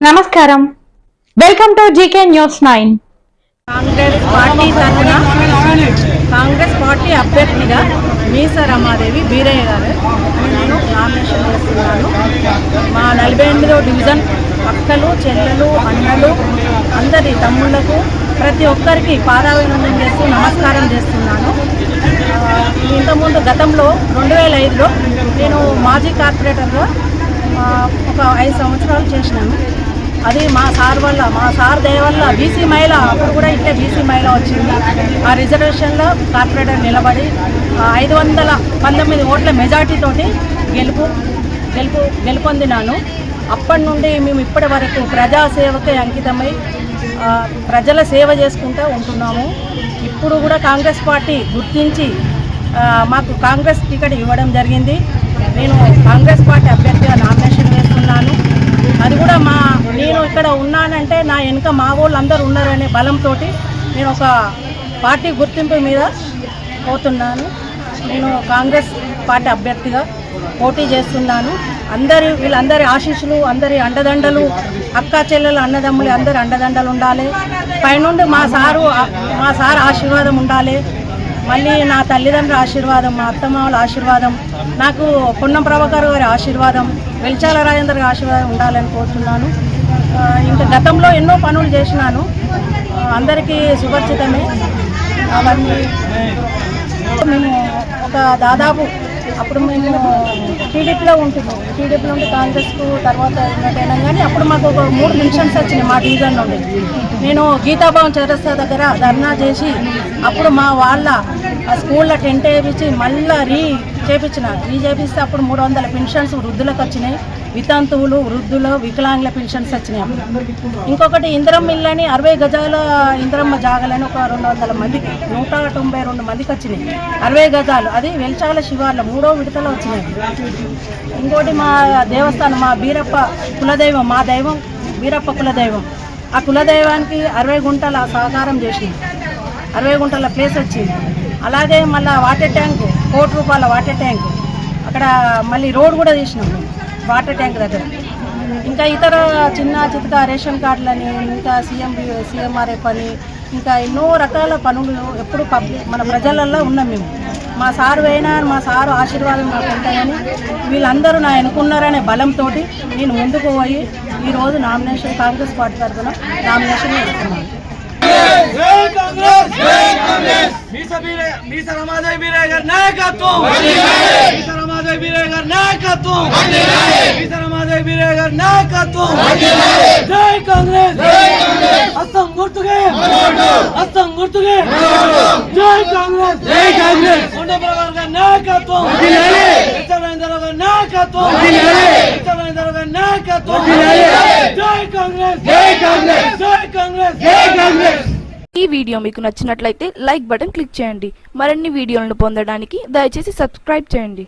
నమస్కారం, welcome to GK news 9. Congress party అభ్యర్థిగా మీస రమాదేవి బీరయ్య గారు నేను నామినేషన్ చేస్తున్నాను. మా 48వ డివిజన్ అక్కలు, చెల్లెలు, అన్నలు, అందరి తమ్ముళ్లకు ప్రతి ఒక్కరికి పాదాభివందనం చేస్తూ నమస్కారం చేస్తున్నాను. ఇంతకుముందు గతంలో 2005లో నేను మాజీ కార్పొరేటర్గా ఒక 5 సంవత్సరాలు చేసినాను. అది మా సార్ దయ వల్ల బీసీ మహిళ, అప్పుడు కూడా ఇట్లే బీసీ మహిళ వచ్చింది. ఆ రిజర్వేషన్లో కార్పొరేటర్ నిలబడి 519 ఓట్ల మెజార్టీతోటి గెలుపొందినాను. అప్పటి నుండి మేము ఇప్పటి వరకు ప్రజాసేవకే అంకితమై ప్రజల సేవ చేసుకుంటూ ఉంటున్నాము. ఇప్పుడు కూడా కాంగ్రెస్ పార్టీ గుర్తించి మాకు కాంగ్రెస్ టికెట్ ఇవ్వడం జరిగింది. నేను కాంగ్రెస్ పార్టీ అభ్యర్థిగా నామినేషన్ వేస్తున్నాను. అది కూడా నేను ఇక్కడ ఉన్నానంటే నా వెనుక మా వాళ్ళు అందరూ ఉన్నారనే బలంతో నేను ఒక పార్టీ గుర్తింపు మీద పోతున్నాను. నేను కాంగ్రెస్ పార్టీ అభ్యర్థిగా పోటీ చేస్తున్నాను. వీళ్ళందరి ఆశీస్సులు, అందరి అండదండలు, అక్క చెల్లెలు, అన్నదమ్ములు అందరి అండదండలు ఉండాలి. పైనుండి మా సార్ ఆశీర్వాదం ఉండాలి. మళ్ళీ నా తల్లిదండ్రుల ఆశీర్వాదం, మా అత్తమామల ఆశీర్వాదం, నాకు పొన్నం ప్రభాకర్ గారి ఆశీర్వాదం, వెల్చాల రాజేందర్ గారి ఆశీర్వాదం ఉండాలని కోరుతున్నాను. ఇంకా గతంలో ఎన్నో పనులు చేసినాను, అందరికీ సుపరిచితమే. అవన్నీ మేము దాదాపు అప్పుడు మేము టీడీపీలో ఉంటున్నాం. టీడీపీలో ఉంటే కాంగ్రెస్కు తర్వాత అయినా కానీ అప్పుడు మాకు ఒక 3 పెన్షన్స్ వచ్చినాయి మా డివిజన్ నుండి. నేను గీతాభవన్ చౌరస్తా దగ్గర ధర్నా చేసి అప్పుడు మా వాళ్ళ స్కూల్లో టెంట్ వేయించి మళ్ళీ చేపిస్తే అప్పుడు 300 పెన్షన్స్ వృద్ధులకు వచ్చినాయి. వితంతువులు, వృద్ధులు, వికలాంగుల పెన్షన్స్ వచ్చినాయి. ఇంకొకటి ఇందిరమ్మ ఇళ్ళని 60 గజాల ఇందిరమ్మ జాగాలని ఒక 200 మందికి 192 మందికి వచ్చినాయి. 60 గజాలు, అది వెల్చాల శివార్ల 3వ విడతలో వచ్చినాయి. ఇంకోటి మా దేవస్థానం, మా బీరప్ప కులదైవం, మా దైవం బీరప్ప కులదైవం, ఆ కులదైవానికి 60 గుంటల సహకారం చేసింది. 60 గుంటల ప్లేస్ వచ్చింది. అలాగే మళ్ళీ వాటర్ ట్యాంక్, ₹1 కోటి వాటర్ ట్యాంక్, అక్కడ మళ్ళీ రోడ్ కూడా తీసినాం వాటర్ ట్యాంక్ దగ్గర. ఇంకా ఇతర చిన్న చితక రేషన్ కార్డులని, ఇంకా సీఎంఆర్ఎఫ్ అని, ఇంకా ఎన్నో రకాల పనులు ఎప్పుడు మన ప్రజలలో ఉన్నాం మేము. మా సారు అయినా మా సారు ఆశీర్వాదం నాకు ఉంటాయని వీళ్ళందరూ నా ఎన్నుకున్నారనే బలంతో నేను ముందుకు పోయి ఈరోజు కాంగ్రెస్ పార్టీ తరఫున నామినేషన్ వేస్తున్నాను. మీస రమాదేవి బీరయ్య గారి నాయకత్వం, మీస రమాదేవి బీరయ్య గారి నాయకత్వం, మీస రమాదేవి బీరయ్య గారి నాయకత్వం. జై కాంగ్రెస్, హస్తం గుర్తుకే, హస్తం గుర్తుకే. జై కాంగ్రెస్, జై కాంగ్రెస్. పొన్నం ప్రభాకర్ గారి నాయకత్వం, వెల్చాల గారి నాయకత్వం, వెల్చాల గారి నాయకత్వం. జై కాంగ్రెస్, జై కాంగ్రెస్, జై కాంగ్రెస్, జై కాంగ్రెస్. ఈ వీడియో మీకు నచ్చినట్లయితే లైక్ బటన్ క్లిక్ చేయండి. మరిన్ని వీడియోలను పొందడానికి దయచేసి సబ్స్క్రైబ్ చేయండి.